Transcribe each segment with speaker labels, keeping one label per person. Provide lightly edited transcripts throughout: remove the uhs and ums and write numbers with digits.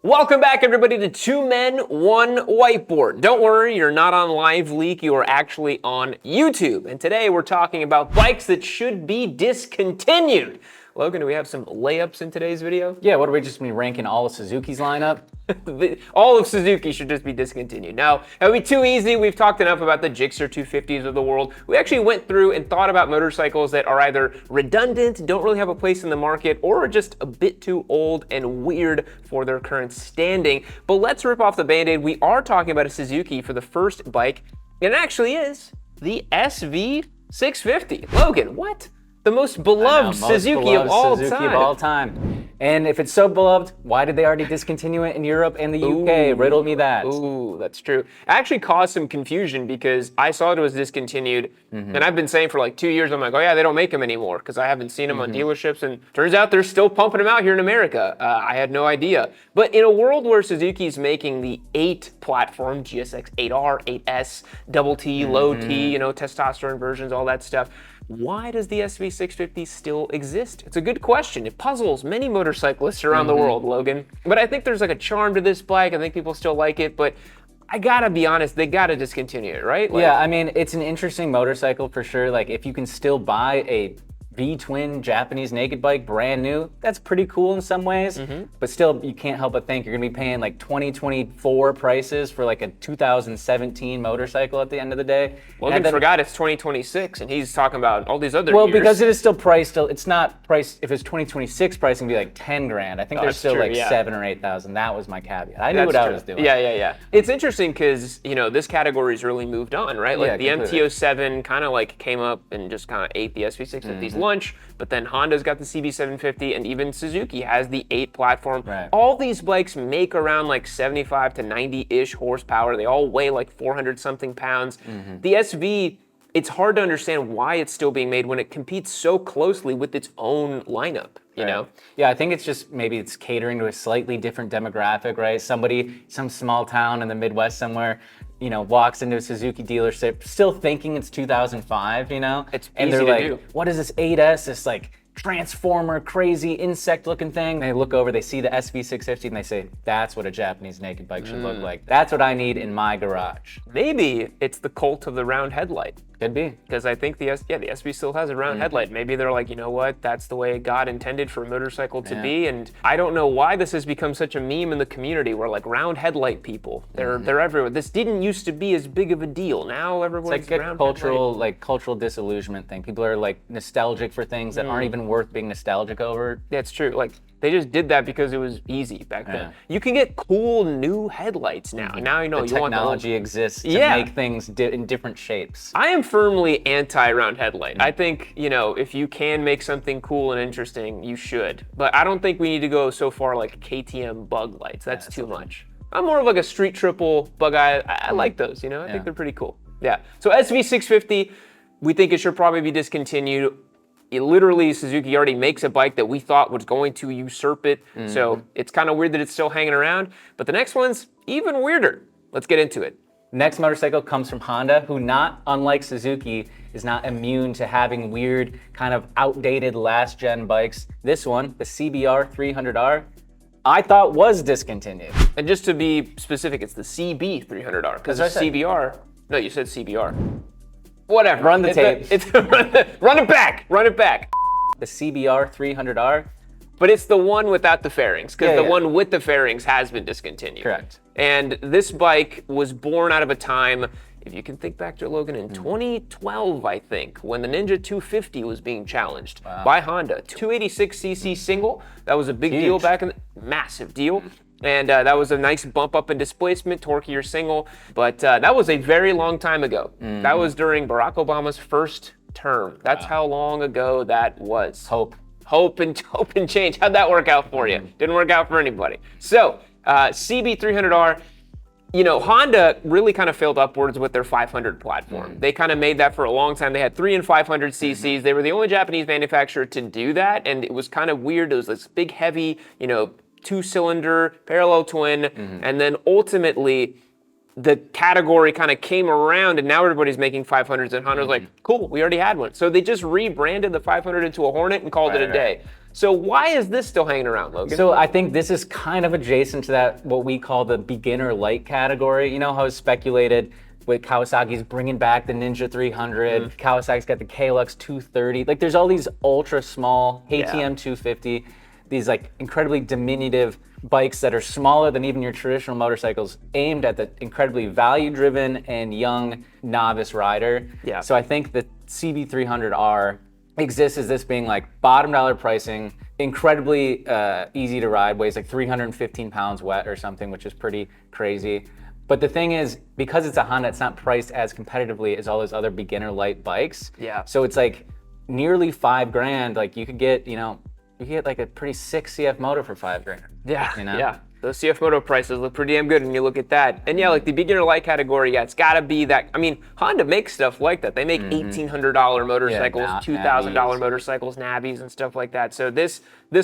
Speaker 1: Welcome back, everybody, to Two Men, One Whiteboard. Don't worry, you're not on Live Leak, you are actually on YouTube. And today we're talking about bikes that should be discontinued. Logan, do we have some layups in today's video?
Speaker 2: Yeah, what are we just be ranking all of Suzuki's lineup?
Speaker 1: All of Suzuki should just be discontinued. Now, that would be too easy. We've talked enough about the Gixxer 250s of the world. We actually went through and thought about motorcycles that are either redundant, don't really have a place in the market, or are just a bit too old and weird for their current standing. But let's rip off the Band-Aid. We are talking about a Suzuki for the first bike, and it actually is the SV650. Logan, what? The most beloved Suzuki of all time.
Speaker 2: And if it's so beloved, why did they already discontinue it in Europe and the UK? Riddle me that.
Speaker 1: Ooh, that's true. It actually caused some confusion because I saw it was discontinued, and I've been saying for like 2 years, I'm like, oh yeah, they don't make them anymore because I haven't seen them on dealerships, and turns out they're still pumping them out here in America. I had no idea. But in a world where Suzuki's making the 8 platform, GSX 8R, 8S, double T, low T, you know, testosterone versions, all that stuff, why does the SV650 still exist? It's a good question. It puzzles many motorcyclists around the world, Logan. But I think there's like a charm to this bike. I think people still like it, but I gotta be honest, they gotta discontinue it, right? Like,
Speaker 2: yeah, I mean, it's an interesting motorcycle for sure. Like, if you can still buy a V-twin Japanese naked bike brand new, that's pretty cool in some ways, but still you can't help but think you're gonna be paying like 2024 prices for like a 2017 motorcycle at the end of the day.
Speaker 1: Logan forgot it's 2026 and he's talking about all these other
Speaker 2: Well,
Speaker 1: years.
Speaker 2: because it is still priced, it's not priced, if it's 2026 pricing, it'd be like 10 grand. I think there's still like 7 or 8,000. That was my caveat. I knew what I was doing.
Speaker 1: Yeah. It's interesting because, you know, this category's really moved on, right? Like the MT-07 kind of like came up and just kind of ate the SV650's lunch, but then Honda's got the CB750 and even Suzuki has the 8 platform.
Speaker 2: Right.
Speaker 1: All these bikes make around like 75 to 90-ish horsepower. They all weigh like 400 something pounds. The SV, it's hard to understand why it's still being made when it competes so closely with its own lineup, you know?
Speaker 2: Yeah, I think it's just maybe it's catering to a slightly different demographic, right? Somebody, some small town in the Midwest somewhere, you know, walks into a Suzuki dealership still thinking it's 2005, you know?
Speaker 1: It's
Speaker 2: and
Speaker 1: easy
Speaker 2: they're
Speaker 1: to
Speaker 2: like,
Speaker 1: do.
Speaker 2: what is this 8S, this like transformer, crazy insect looking thing? They look over, they see the SV650 and they say, that's what a Japanese naked bike should look like. That's what I need in my garage.
Speaker 1: Maybe it's the cult of the round headlight.
Speaker 2: Could be.
Speaker 1: Because I think the SV still has a round headlight. Maybe they're like, you know what, that's the way God intended for a motorcycle to be. And I don't know why this has become such a meme in the community where like round headlight people, they're everywhere. This didn't used to be as big of a deal. Now everyone's
Speaker 2: It's like
Speaker 1: round
Speaker 2: a cultural disillusionment thing. People are like nostalgic for things that aren't even worth being nostalgic over.
Speaker 1: Yeah, it's true. Like they just did that because it was easy back then. You can get cool new headlights now. Now you know
Speaker 2: The
Speaker 1: you want
Speaker 2: technology exists to make things in different shapes.
Speaker 1: I am firmly anti-round headlight. I think, you know, if you can make something cool and interesting, you should. But I don't think we need to go so far like KTM bug lights. That's too much. I'm more of like a street triple bug eye. I like those, you know? I think they're pretty cool. Yeah. So SV650, we think it should probably be discontinued. It literally, Suzuki already makes a bike that we thought was going to usurp it. So it's kind of weird that it's still hanging around. But the next one's even weirder. Let's get into it.
Speaker 2: Next motorcycle comes from Honda, who, not unlike Suzuki, is not immune to having weird, kind of outdated last-gen bikes. This one, the CBR 300R, I thought was discontinued.
Speaker 1: And just to be specific, it's the CB 300R, because the CBR, no, you said CBR. Whatever.
Speaker 2: Run the tape.
Speaker 1: Run it back.
Speaker 2: The CBR 300R.
Speaker 1: But it's the one without the fairings, because the one with the fairings has been discontinued.
Speaker 2: Correct.
Speaker 1: And this bike was born out of a time, if you can think back to it, Logan, in 2012, I think, when the Ninja 250 was being challenged by Honda. 286cc single, that was a big deal back in massive deal. And that was a nice bump up in displacement, torquier single. But that was a very long time ago. That was during Barack Obama's first term. That's how long ago that was. Hope and change. How'd that work out for you? Didn't work out for anybody. So CB300R, you know, Honda really kind of failed upwards with their 500 platform. They kind of made that for a long time. They had 3 and 500 cc's. They were the only Japanese manufacturer to do that, and it was kind of weird. It was this big, heavy, you know, 2-cylinder parallel twin, and then ultimately the category kind of came around and now everybody's making 500s, and Honda's like, cool, we already had one. So they just rebranded the 500 into a Hornet and called it a day. So why is this still hanging around, Logan?
Speaker 2: So I think this is kind of adjacent to that, what we call the beginner light category. You know how it's speculated with Kawasaki's bringing back the Ninja 300, Kawasaki's got the KLX230. Like there's all these ultra small KTM 250, these like incredibly diminutive bikes that are smaller than even your traditional motorcycles, aimed at the incredibly value-driven and young novice rider.
Speaker 1: Yeah.
Speaker 2: So I think the CB300R exists as this being like bottom dollar pricing, incredibly easy to ride, weighs like 315 pounds wet or something, which is pretty crazy. But the thing is, because it's a Honda, it's not priced as competitively as all those other beginner light bikes.
Speaker 1: Yeah.
Speaker 2: So it's like nearly $5,000. Like you could get, you know, you could get like a pretty sick CF motor for $5,000.
Speaker 1: Yeah,
Speaker 2: you know?
Speaker 1: yeah. Those CF Moto prices look pretty damn good when you look at that. And yeah, like the beginner light category, yeah, it's gotta be that. I mean, Honda makes stuff like that. They make $1,800 motorcycles, $2,000 motorcycles, nabbies and stuff like that. So this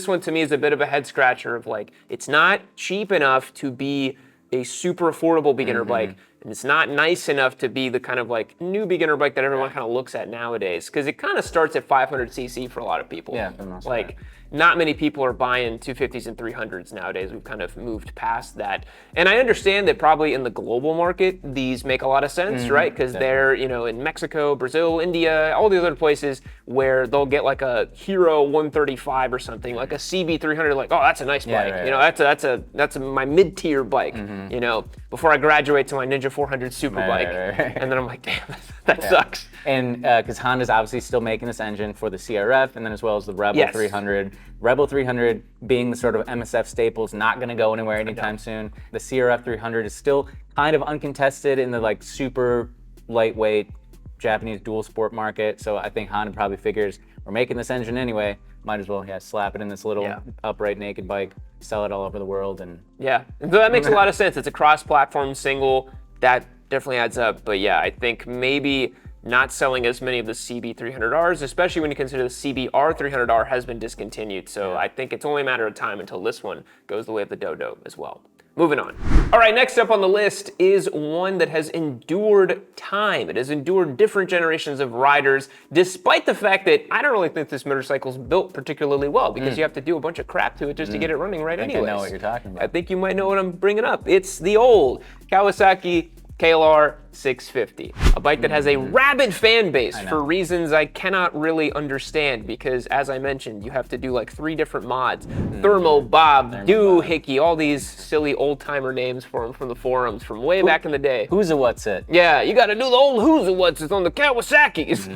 Speaker 1: one to me is a bit of a head scratcher of like, it's not cheap enough to be a super affordable beginner bike, and it's not nice enough to be the kind of like new beginner bike that everyone kind of looks at nowadays, because it kind of starts at 500cc for a lot of people.
Speaker 2: Yeah, for the most
Speaker 1: like not many people are buying 250s and 300s nowadays. We've kind of moved past that. And I understand that probably in the global market, these make a lot of sense, right? Because they're, you know, in Mexico, Brazil, India, all these other places where they'll get like a Hero 135 or something, like a CB300, like, oh, that's a nice bike.
Speaker 2: Right.
Speaker 1: You know, that's my mid-tier bike, you know, before I graduate to my Ninja 400 super bike. And then I'm like, damn, that sucks.
Speaker 2: And because Honda's obviously still making this engine for the CRF, and then as well as the Rebel 300. Rebel 300 being the sort of MSF staple is not going to go anywhere anytime soon. The CRF 300 is still kind of uncontested in the like super lightweight Japanese dual sport market. So I think Honda probably figures we're making this engine anyway. Might as well slap it in this little upright naked bike, sell it all over the world, and
Speaker 1: so that makes a lot of sense. It's a cross-platform single that definitely adds up. But yeah, I think maybe not selling as many of the CB300Rs, especially when you consider the CBR300R has been discontinued. So I think it's only a matter of time until this one goes the way of the Dodo as well. Moving on. All right, next up on the list is one that has endured time. It has endured different generations of riders, despite the fact that I don't really think this motorcycle's built particularly well, because you have to do a bunch of crap to it just to get it running right anyways.
Speaker 2: I know what you're talking about.
Speaker 1: I think you might know what I'm bringing up. It's the old Kawasaki KLR650, a bike that has a rabid fan base for reasons I cannot really understand, because as I mentioned, you have to do like 3 different mods. Thermo Bob, Doohickey, all these silly old timer names for them from the forums from way back in the day.
Speaker 2: Who's a what's it?
Speaker 1: Yeah, you gotta do the old who's a what's it on the Kawasaki's.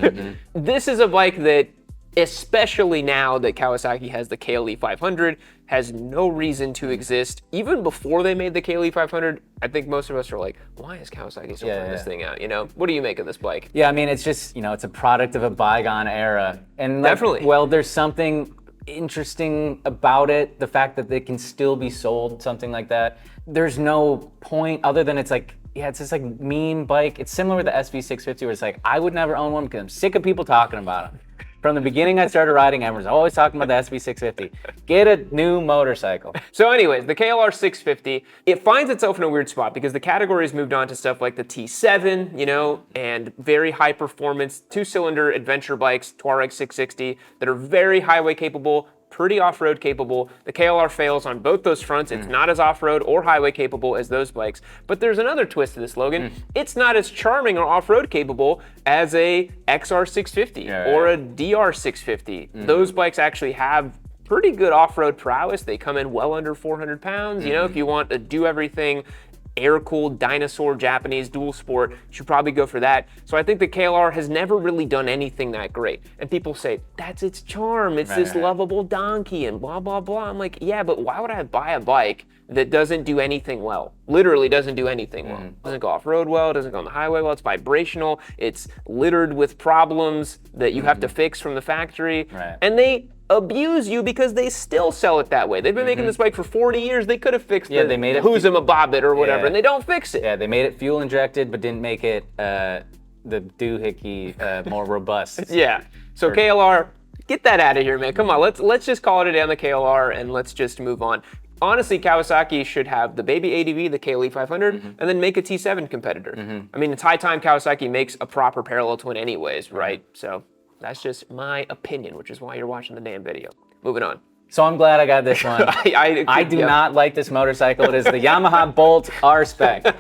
Speaker 1: This is a bike that, especially now that Kawasaki has the KLE500, has no reason to exist. Even before they made the KLE500, I think most of us are like, why is Kawasaki still putting this thing out, you know? What do you make of this bike?
Speaker 2: Yeah, I mean, it's just, you know, it's a product of a bygone era. And like,
Speaker 1: Definitely.
Speaker 2: Well, there's something interesting about it, the fact that they can still be sold, something like that. There's no point other than it's like, yeah, it's this like meme bike. It's similar with the SV650 where it's like, I would never own one because I'm sick of people talking about them. From the beginning I started riding, everyone's always talking about the SV650. Get a new motorcycle.
Speaker 1: So anyways, the KLR650, it finds itself in a weird spot because the category has moved on to stuff like the T7, you know, and very high performance 2-cylinder adventure bikes, Touareg 660, that are very highway capable, pretty off-road capable. The KLR fails on both those fronts. It's not as off-road or highway capable as those bikes. But there's another twist to this, Logan. It's not as charming or off-road capable as a XR650 or a DR650. Those bikes actually have pretty good off-road prowess. They come in well under 400 pounds. You know, if you want to do everything air-cooled dinosaur Japanese dual sport, you should probably go for that. So I think the KLR has never really done anything that great. And people say, that's its charm. It's this lovable donkey and blah, blah, blah. I'm like, yeah, but why would I buy a bike that doesn't do anything well? Literally doesn't do anything well. Doesn't go off-road well, doesn't go on the highway well, it's vibrational, it's littered with problems that you have to fix from the factory. And they abuse you because they still sell it that way. They've been making this bike for 40 years. They could have fixed
Speaker 2: they made it
Speaker 1: who's a bobbit or whatever, and they don't fix it.
Speaker 2: Yeah, they made it fuel injected, but didn't make it the doohickey more robust.
Speaker 1: So KLR, get that out of here, man. Come on, let's just call it a day on the KLR and let's just move on. Honestly, Kawasaki should have the baby ADV, the KLE500, and then make a T7 competitor. I mean, it's high time Kawasaki makes a proper parallel twin anyways, right? So that's just my opinion, which is why you're watching the damn video. moving on.
Speaker 2: So I'm glad I got this one. I do not like this motorcycle. It is the Yamaha Bolt R-Spec.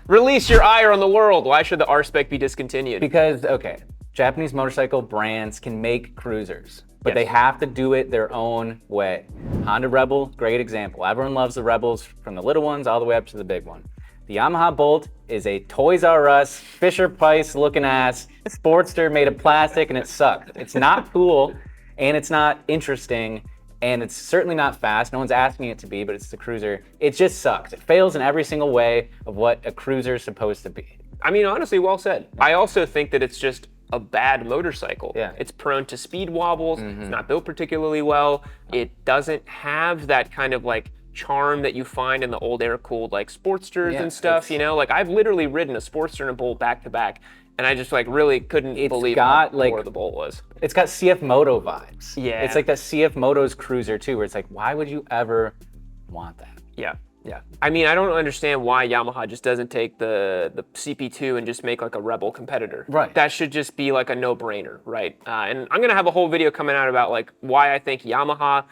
Speaker 1: Release your ire on the world. Why should the R-Spec be discontinued?
Speaker 2: Because, okay, Japanese motorcycle brands can make cruisers, but they have to do it their own way. Honda Rebel, great example. Everyone loves the Rebels from the little ones all the way up to the big one. The Yamaha Bolt is a Toys R Us, Fisher-Price looking ass Sportster made of plastic, and it sucked. It's not cool, and it's not interesting, and it's certainly not fast. No one's asking it to be, but it's the cruiser. It just sucks. It fails in every single way of what a cruiser is supposed to be.
Speaker 1: I mean, honestly, well said. I also think that it's just a bad motorcycle.
Speaker 2: Yeah.
Speaker 1: It's prone to speed wobbles. It's not built particularly well. It doesn't have that kind of like charm that you find in the old air-cooled like Sportsters and stuff, you know? Like I've literally ridden a Sportster and a Bolt back to back, and I just like really couldn't believe how poor the Bolt was.
Speaker 2: It's got CF Moto vibes.
Speaker 1: Yeah.
Speaker 2: It's like that CF Moto's cruiser too, where it's like, why would you ever want that?
Speaker 1: Yeah. Yeah. I mean, I don't understand why Yamaha just doesn't take the CP2 and just make like a Rebel competitor.
Speaker 2: Right.
Speaker 1: That should just be like a no-brainer, right? And I'm gonna have a whole video coming out about like why I think Yamaha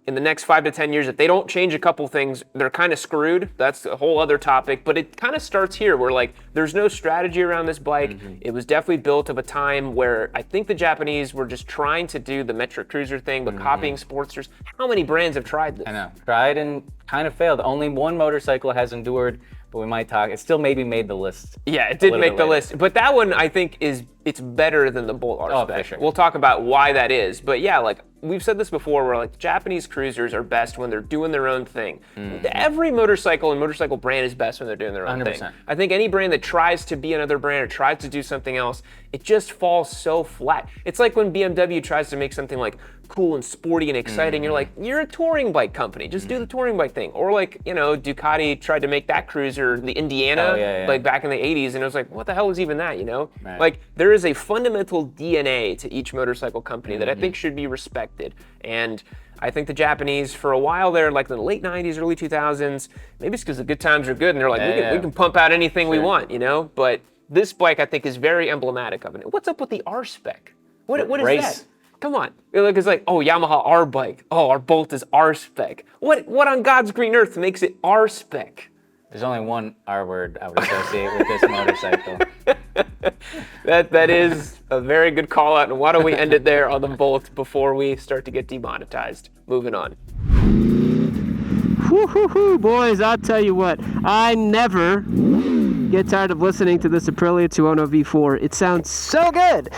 Speaker 1: in the next 5 to 10 years, if they don't change a couple things, they're kind of screwed. That's a whole other topic, but it kind of starts here where like there's no strategy around this bike. It was definitely built of a time where I think the Japanese were just trying to do the metric cruiser thing, but copying Sportsters. How many brands have tried this?
Speaker 2: I know. Tried and kind of failed. Only one motorcycle has endured, but we might talk. It still maybe made the list.
Speaker 1: Yeah, it did make the list. But that one, I think, it's better than the Bolt R-Spec.
Speaker 2: for sure.
Speaker 1: We'll talk about why that is. But yeah, like we've said this before, where like Japanese cruisers are best when they're doing their own thing. Every motorcycle and motorcycle brand is best when they're doing their own
Speaker 2: 100%.
Speaker 1: thing. I think any brand that tries to be another brand or tries to do something else, it just falls so flat. It's like when BMW tries to make something like cool and sporty and exciting. You're like, you're a touring bike company. Just do the touring bike thing. Or like, you know, Ducati tried to make that cruiser, the Indiana, like back in the 80s, and it was like, what the hell is even that, you know?
Speaker 2: Right.
Speaker 1: Like, there is a fundamental DNA to each motorcycle company that I think should be respected. And I think the Japanese, for a while there, like in the late 90s, early 2000s, maybe it's because the good times are good, and they're like, we can pump out anything we want, you know? But this bike, I think, is very emblematic of it. What's up with the R-Spec? What is that? Come on. It's like, oh, Yamaha R bike. Oh, our Bolt is R-Spec. What on God's green earth makes it R-Spec?
Speaker 2: There's only one R word I would associate with this motorcycle.
Speaker 1: That is a very good call out. And why don't we end it there on the Bolt before we start to get demonetized? Moving on.
Speaker 3: Woo, boys, I'll tell you what, I never get tired of listening to this Aprilia 210 V4. It sounds so good.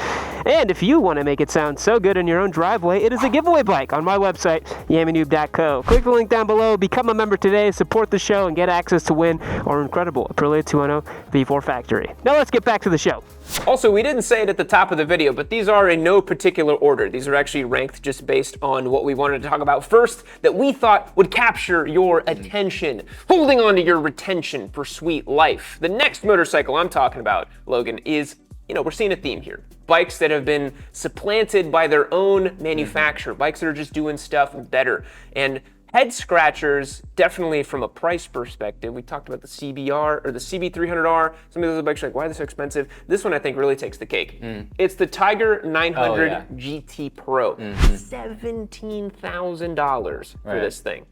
Speaker 3: And if you want to make it sound so good in your own driveway, it is a giveaway bike on my website, yamanoob.co. Click the link down below, become a member today, support the show, and get access to win our incredible Aprilia 210 V4 factory. Now let's get back to the show.
Speaker 1: Also, we didn't say it at the top of the video, but these are in no particular order. These are actually ranked just based on what we wanted to talk about first that we thought would capture your attention, holding on to your retention for sweet life. The next motorcycle I'm talking about, Logan, is, you know, we're seeing a theme here. Bikes that have been supplanted by their own manufacturer, bikes that are just doing stuff better. And head scratchers, definitely from a price perspective. We talked about the CBR or the CB300R. Some of those bikes are like, why are they so expensive? This one I think really takes the cake. It's the Tiger 900 GT Pro. $17,000 for this thing.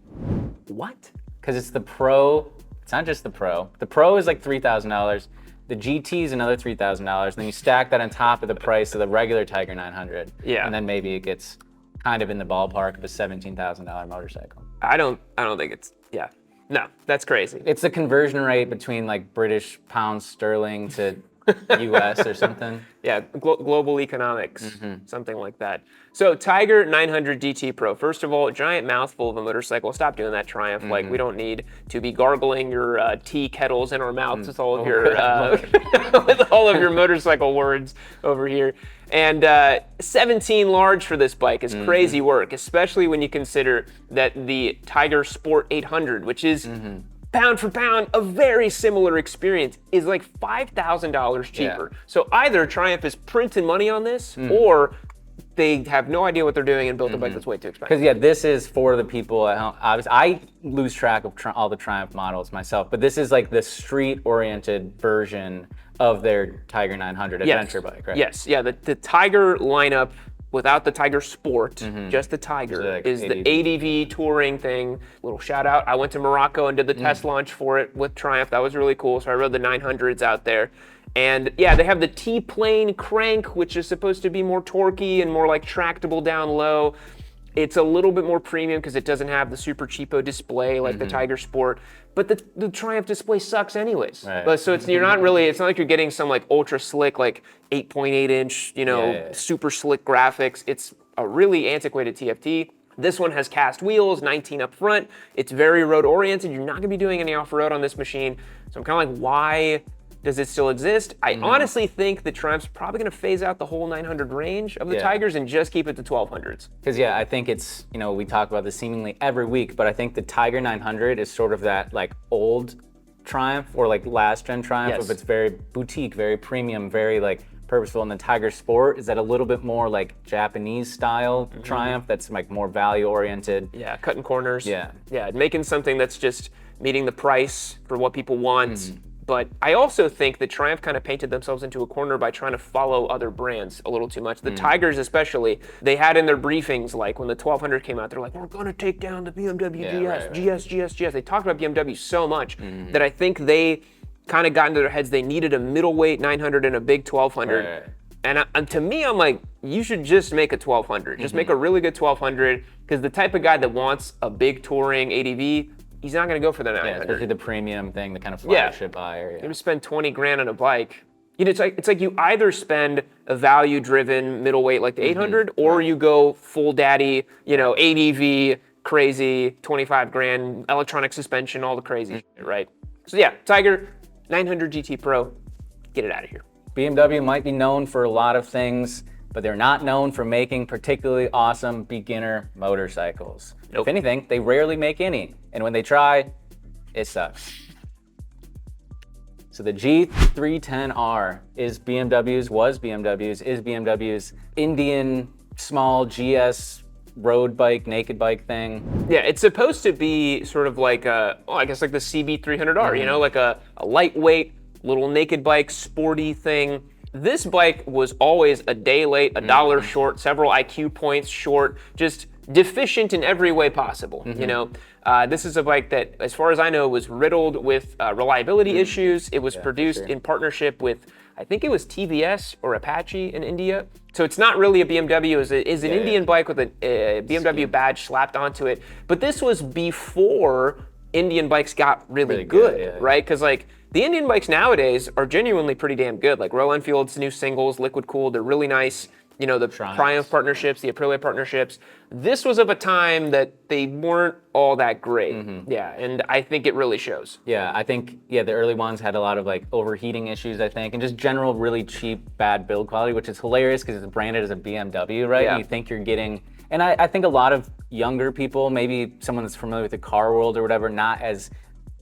Speaker 1: What?
Speaker 2: Because it's the Pro. It's not just the Pro. The Pro is like $3,000. The GT is another $3,000. Then you stack that on top of the price of the regular Tiger 900.
Speaker 1: Yeah.
Speaker 2: And then maybe it gets kind of in the ballpark of a $17,000 motorcycle.
Speaker 1: I don't think it's, no, that's crazy.
Speaker 2: It's the conversion rate between like British pounds sterling to US or something.
Speaker 1: Yeah, global economics, something like that. So Tiger 900 GT Pro. First of all, a giant mouthful of a motorcycle. Stop doing that, Triumph. Like, we don't need to be gargling your tea kettles in our mouths with all of your with all of your motorcycle words over here. And 17 large for this bike is crazy work, especially when you consider that the Tiger Sport 800, which is pound for pound, a very similar experience, is like $5,000 cheaper. So either Triumph is printing money on this, or they have no idea what they're doing and built a bike that's way too expensive.
Speaker 2: Because this is for the people at home. Obviously, I lose track of all the Triumph models myself, but this is like the street-oriented version of their Tiger 900 adventure bike, right?
Speaker 1: Yes, yeah, the Tiger lineup without the Tiger Sport, just the Tiger,
Speaker 2: like
Speaker 1: is the ADV touring thing. Little shout out. I went to Morocco and did the test launch for it with Triumph. That was really cool. So I rode the 900s out there. And yeah, they have the T-plane crank, which is supposed to be more torquey and more like tractable down low. It's a little bit more premium because it doesn't have the super cheapo display like the Tiger Sport, but the Triumph display sucks anyways.
Speaker 2: Right.
Speaker 1: But so it's not like you're getting some like ultra slick like 8.8 inch, super slick graphics. It's a really antiquated TFT. This one has cast wheels, 19 up front. It's very road oriented. You're not gonna be doing any off-road on this machine. So I'm kind of like, why does it still exist? I honestly think the Triumph's probably gonna phase out the whole 900 range of the Tigers and just keep it to 1200s.
Speaker 2: Because yeah, I think it's, we talk about this seemingly every week, but I think the Tiger 900 is sort of that like old Triumph or like last gen Triumph.
Speaker 1: Yes.
Speaker 2: If it's very boutique, very premium, very like purposeful. And the Tiger Sport is that a little bit more like Japanese style Triumph that's like more value oriented.
Speaker 1: Yeah, cutting corners.
Speaker 2: Yeah.
Speaker 1: Yeah, making something that's just meeting the price for what people want. But I also think that Triumph kind of painted themselves into a corner by trying to follow other brands a little too much. The Tigers especially, they had in their briefings, like when the 1200 came out, they're like, we're gonna take down the BMW GS. They talked about BMW so much that I think they kind of got into their heads they needed a middleweight 900 and a big 1200. And to me, I'm like, you should just make a 1200. Just make a really good 1200, because the type of guy that wants a big touring ADV, he's not going to go for the 900.
Speaker 2: Yeah, especially the premium thing, the kind of flagship buyer.
Speaker 1: You're going to spend 20 grand on a bike. It's like you either spend a value-driven middleweight like the 800, or you go full daddy, ADV, crazy, 25 grand, electronic suspension, all the crazy shit, right? So yeah, Tiger, 900 GT Pro, get it out of here.
Speaker 2: BMW might be known for a lot of things, but they're not known for making particularly awesome beginner motorcycles.
Speaker 1: Nope.
Speaker 2: If anything, they rarely make any. And when they try, it sucks. So the G310R is BMW's Indian small GS road bike, naked bike thing.
Speaker 1: Yeah, it's supposed to be sort of like the CB300R, like a lightweight, little naked bike, sporty thing. This bike was always a day late, a dollar short, several IQ points short, just deficient in every way possible. This is a bike that, as far as I know, was riddled with reliability issues. It was produced in partnership with, I think it was TVS or Apache in India. So it's not really a BMW. It is an Indian bike with a BMW badge slapped onto it. But this was before Indian bikes got really good, right? Because like the Indian bikes nowadays are genuinely pretty damn good. Like Royal Enfield's new singles, liquid cooled, they're really nice. The Triumph partnerships, the Aprilia partnerships. This was of a time that they weren't all that great. Yeah, and I think it really shows.
Speaker 2: Yeah, I think, the early ones had a lot of like overheating issues, I think, and just general really cheap, bad build quality, which is hilarious because it's branded as a BMW, right?
Speaker 1: Yeah.
Speaker 2: And you think you're getting, and I think a lot of younger people, maybe someone that's familiar with the car world or whatever, not as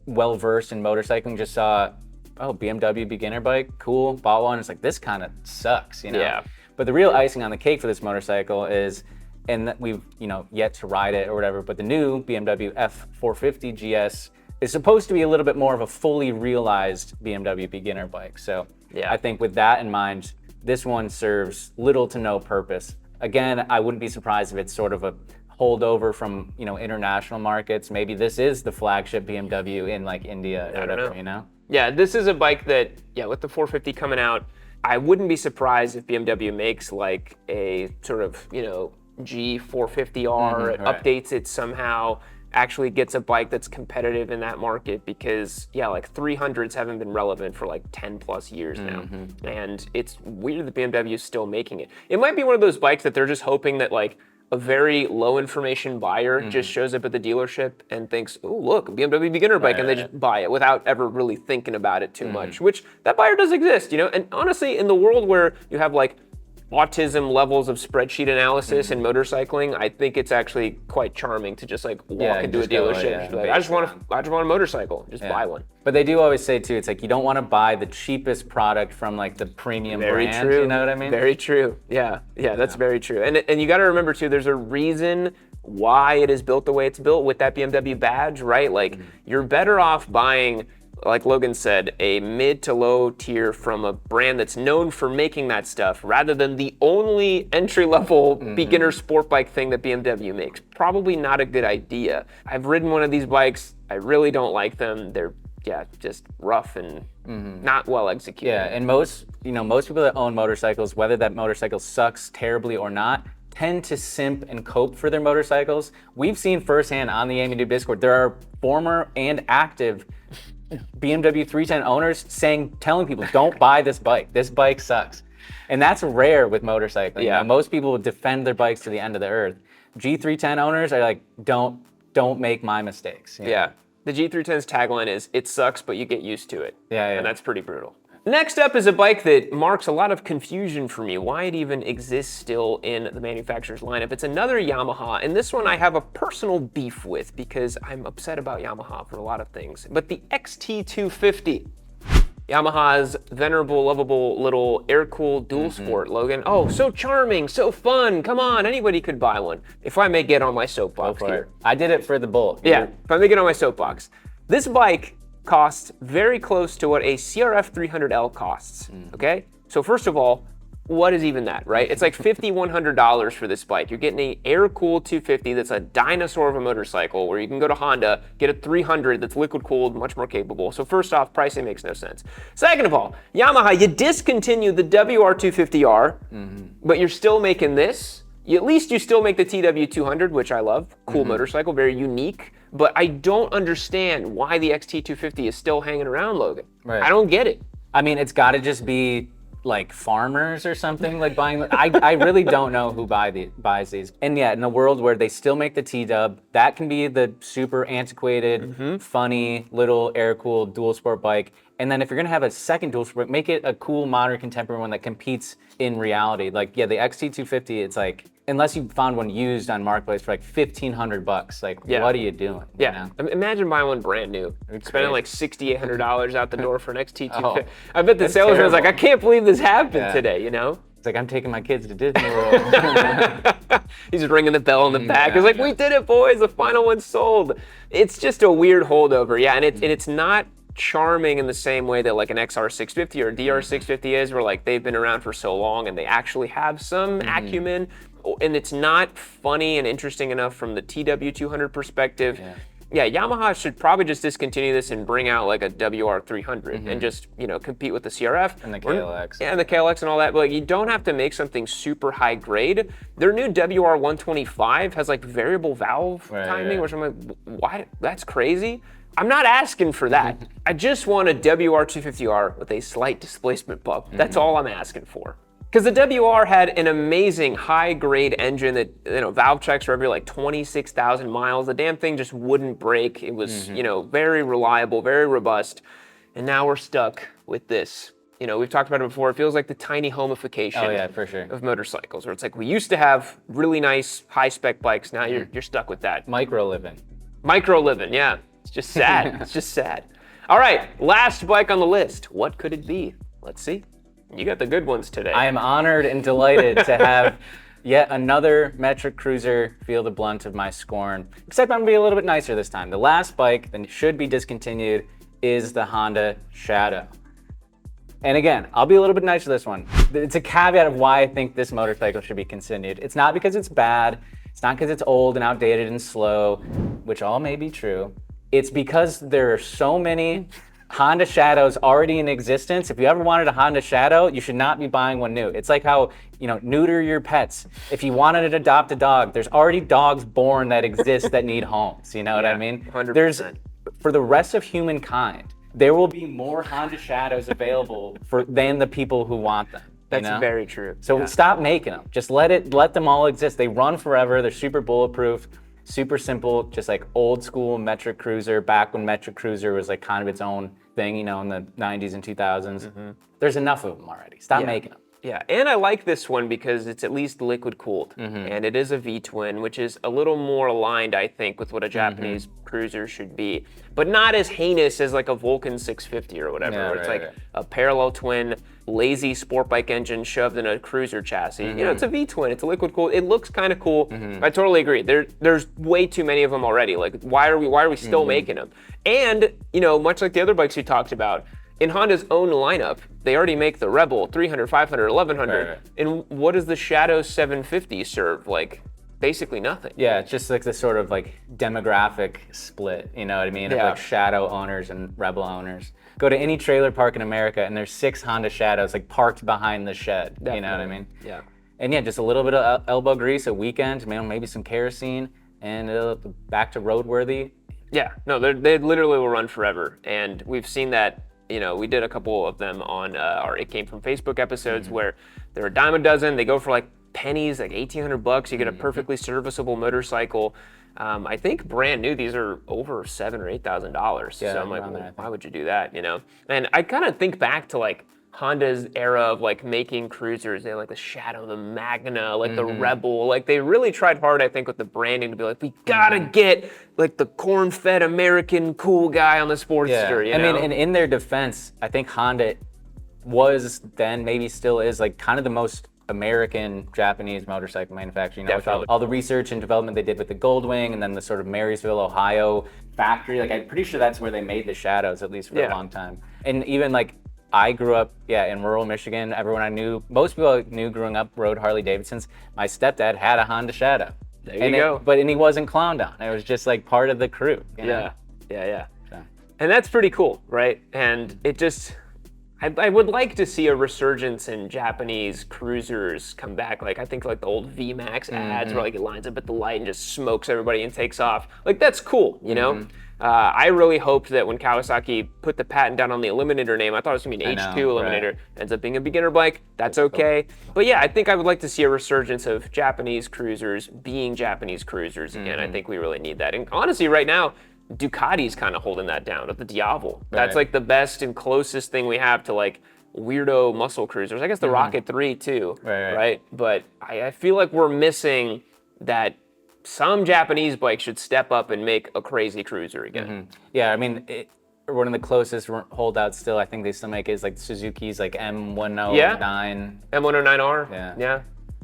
Speaker 2: well-versed in motorcycling, just saw, BMW beginner bike, cool, bought one. It's like, this kind of sucks,
Speaker 1: Yeah.
Speaker 2: But the real icing on the cake for this motorcycle is, and we've, yet to ride it or whatever, but the new BMW F450 GS is supposed to be a little bit more of a fully realized BMW beginner bike. So I think with that in mind, this one serves little to no purpose. Again, I wouldn't be surprised if it's sort of a holdover from, international markets. Maybe this is the flagship BMW in like India or whatever,
Speaker 1: Yeah, this is a bike that, with the 450 coming out, I wouldn't be surprised if BMW makes like a sort of, G450R, updates it somehow, actually gets a bike that's competitive in that market, because like 300s haven't been relevant for like 10 plus years now. And it's weird that BMW is still making it. It might be one of those bikes that they're just hoping that like a very low information buyer just shows up at the dealership and thinks, oh, look, a BMW beginner bike, and they just buy it without ever really thinking about it too much, which that buyer does exist, And honestly, in the world where you have like autism levels of spreadsheet analysis in motorcycling, I think it's actually quite charming to just like walk into a dealership and be like, I just want a motorcycle, just buy one.
Speaker 2: But they do always say too, it's like you don't want to buy the cheapest product from like the premium brand.
Speaker 1: True.
Speaker 2: You know what I mean?
Speaker 1: Very true. Yeah, that's very true. And you got to remember too, there's a reason why it is built the way it's built with that BMW badge, right? Like you're better off buying like Logan said, a mid to low tier from a brand that's known for making that stuff rather than the only entry-level beginner sport bike thing that BMW makes. Probably not a good idea. I've ridden one of these bikes. I really don't like them. They're just rough and not well executed.
Speaker 2: Yeah, and most people that own motorcycles, whether that motorcycle sucks terribly or not, tend to simp and cope for their motorcycles. We've seen firsthand on the AMU Discord, there are former and active BMW 310 owners telling people, don't buy this bike. This bike sucks. And that's rare with motorcycling.
Speaker 1: Yeah.
Speaker 2: Most people would defend their bikes to the end of the earth. G310 owners are like, don't make my mistakes.
Speaker 1: Yeah. The G310's tagline is, it sucks, but you get used to it.
Speaker 2: Yeah.
Speaker 1: And that's pretty brutal. Next up is a bike that marks a lot of confusion for me, why it even exists still in the manufacturer's lineup. It's another Yamaha, and this one I have a personal beef with because I'm upset about Yamaha for a lot of things. But the XT250, Yamaha's venerable, lovable little air-cooled dual sport, Logan. Oh, so charming, so fun. Come on, anybody could buy one. If I may get on my soapbox here.
Speaker 2: I did it for the Bolt.
Speaker 1: Yeah, if I may get on my soapbox. This bike costs very close to what a CRF 300L costs, okay? So first of all, what is even that, right? It's like $5,100 for this bike. You're getting a air-cooled 250 that's a dinosaur of a motorcycle where you can go to Honda, get a 300 that's liquid-cooled, much more capable. So first off, pricing makes no sense. Second of all, Yamaha, you discontinued the WR250R, but you're still making this. At least you still make the TW200, which I love. Cool motorcycle, very unique. But I don't understand why the XT250 is still hanging around, Logan.
Speaker 2: Right.
Speaker 1: I don't get it.
Speaker 2: I mean, it's got to just be like farmers or something, like buying. I really don't know who buys these. And yeah, in a world where they still make the T-Dub, that can be the super antiquated, funny little air-cooled dual sport bike. And then if you're gonna have a second dual sport, make it a cool, modern, contemporary one that competes in reality. Like, yeah, the XT250, it's like, unless you found one used on Marketplace for like $1,500, like, what are you doing?
Speaker 1: Yeah,
Speaker 2: You know?
Speaker 1: Imagine buying one brand new, spending like $6,800 out the door for an XT250.
Speaker 2: Oh,
Speaker 1: I bet the salesman's like, I can't believe this happened today, you know?
Speaker 2: It's like, I'm taking my kids to Disney World.
Speaker 1: He's ringing the bell in the back. He's like, we did it, boys. The final one's sold. It's just a weird holdover. Yeah, and it's not charming in the same way that like an XR650 or a DR650 is, where like they've been around for so long and they actually have some acumen. And it's not funny and interesting enough from the TW200 perspective. Yeah, Yamaha should probably just discontinue this and bring out like a WR300 and just, compete with the CRF.
Speaker 2: And the KLX.
Speaker 1: Yeah, and the KLX and all that. But like, you don't have to make something super high grade. Their new WR125 has like variable valve timing, which I'm like, why? That's crazy. I'm not asking for that. I just want a WR250R with a slight displacement bump. That's all I'm asking for. Because the WR had an amazing high-grade engine that, valve checks were every like 26,000 miles. The damn thing just wouldn't break. It was, very reliable, very robust. And now we're stuck with this. We've talked about it before. It feels like the tiny homification
Speaker 2: for sure.
Speaker 1: of motorcycles, where it's like we used to have really nice high-spec bikes. Now you're stuck with that.
Speaker 2: Micro living,
Speaker 1: yeah. It's just sad. It's just sad. All right, last bike on the list. What could it be? Let's see. You got the good ones today.
Speaker 2: I am honored and delighted to have yet another metric cruiser feel the blunt of my scorn. Except I'm gonna be a little bit nicer this time. The last bike that should be discontinued is the Honda Shadow. And again, I'll be a little bit nicer this one. It's a caveat of why I think this motorcycle should be discontinued. It's not because it's bad. It's not because it's old and outdated and slow, which all may be true. It's because there are so many Honda Shadows already in existence. If you ever wanted a Honda Shadow, you should not be buying one new. It's like how, neuter your pets. If you wanted to adopt a dog, there's already dogs born that exist that need homes. You know what I mean?
Speaker 1: 100%.
Speaker 2: For the rest of humankind, there will be more Honda Shadows available than the people who want them.
Speaker 1: That's very true.
Speaker 2: So stop making them. Just let them all exist. They run forever. They're super bulletproof. Super simple, just like old school metric cruiser, back when metric cruiser was like kind of its own thing, in the 90s and 2000s. There's enough of them already. Stop making them.
Speaker 1: Yeah, and I like this one because it's at least liquid cooled, and it is a V-twin, which is a little more aligned, I think, with what a Japanese cruiser should be, but not as heinous as like a Vulcan 650 or whatever, where it's like a parallel twin, lazy sport bike engine shoved in a cruiser chassis. You know, it's a V-twin, it's a liquid cooled, it looks kind of cool. I totally agree. There's way too many of them already. Like, why are we still making them? And, you know, much like the other bikes you talked about, in Honda's own lineup, they already make the Rebel 300, 500, 1100.
Speaker 2: Right.
Speaker 1: And what does the Shadow 750 serve? Like, basically nothing.
Speaker 2: Yeah, it's just like this sort of like demographic split, you know what I mean? Of like Shadow owners and Rebel owners. Go to any trailer park in America and there's 6 Honda Shadows like parked behind the shed, you know what I mean?
Speaker 1: Yeah.
Speaker 2: And yeah, just a little bit of elbow grease, a weekend, maybe some kerosene, and back to roadworthy.
Speaker 1: Yeah, no, they literally will run forever. And we've seen that. You know, we did a couple of them on our It Came From Facebook episodes where they're a dime a dozen. They go for like pennies, like $1,800. You get a perfectly serviceable motorcycle. I think brand new, these are over $7,000 or $8,000.
Speaker 2: Yeah,
Speaker 1: so I'm like, well, why would you do that, you know? And I kind of think back to like Honda's era of like making cruisers. They had like the Shadow, the Magna, like the Rebel. Like they really tried hard, I think, with the branding to be like, we gotta get like the corn-fed American cool guy on the Sportster. You know?
Speaker 2: I mean, and in their defense, I think Honda was then, maybe still is, like kind of the most American Japanese motorcycle manufacturer. You know, with all the research and development they did with the Goldwing, and then the sort of Marysville, Ohio factory. Like I'm pretty sure that's where they made the Shadows, at least for a long time. And even like I grew up, in rural Michigan. Everyone I knew, most people I knew growing up rode Harley Davidsons. My stepdad had a Honda Shadow.
Speaker 1: There you go.
Speaker 2: But he wasn't clowned on. It was just like part of the crew. You know?
Speaker 1: Yeah. So. And that's pretty cool, right? And it just, I would like to see a resurgence in Japanese cruisers come back. Like I think like the old VMAX ads where like it lines up at the light and just smokes everybody and takes off. Like that's cool, you know? I really hoped that when Kawasaki put the patent down on the Eliminator name, I thought it was going to be an H2 Eliminator. Ends up being a beginner bike. That's okay. But yeah, I think I would like to see a resurgence of Japanese cruisers being Japanese cruisers again. I think we really need that. And honestly, right now, Ducati's kind of holding that down with the Diavel. That's like the best and closest thing we have to like weirdo muscle cruisers. I guess the Rocket 3 too, right? But I feel like we're missing that. Some Japanese bikes should step up and make a crazy cruiser again.
Speaker 2: Yeah, I mean, one of the closest holdouts still, I think they still make is like Suzuki's like M109.
Speaker 1: M109R. Yeah.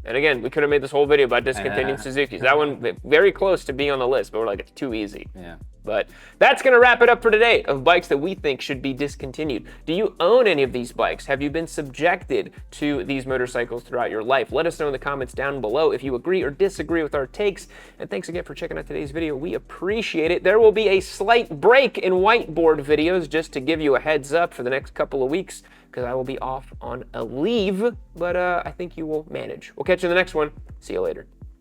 Speaker 1: And again, we could have made this whole video about discontinuing Suzuki's. That one very close to being on the list, but we're like, it's too easy.
Speaker 2: Yeah.
Speaker 1: But that's going to wrap it up for today of bikes that we think should be discontinued. Do you own any of these bikes? Have you been subjected to these motorcycles throughout your life? Let us know in the comments down below if you agree or disagree with our takes. And thanks again for checking out today's video. We appreciate it. There will be a slight break in whiteboard videos just to give you a heads up for the next couple of weeks because I will be off on a leave, but I think you will manage. We'll catch you in the next one. See you later.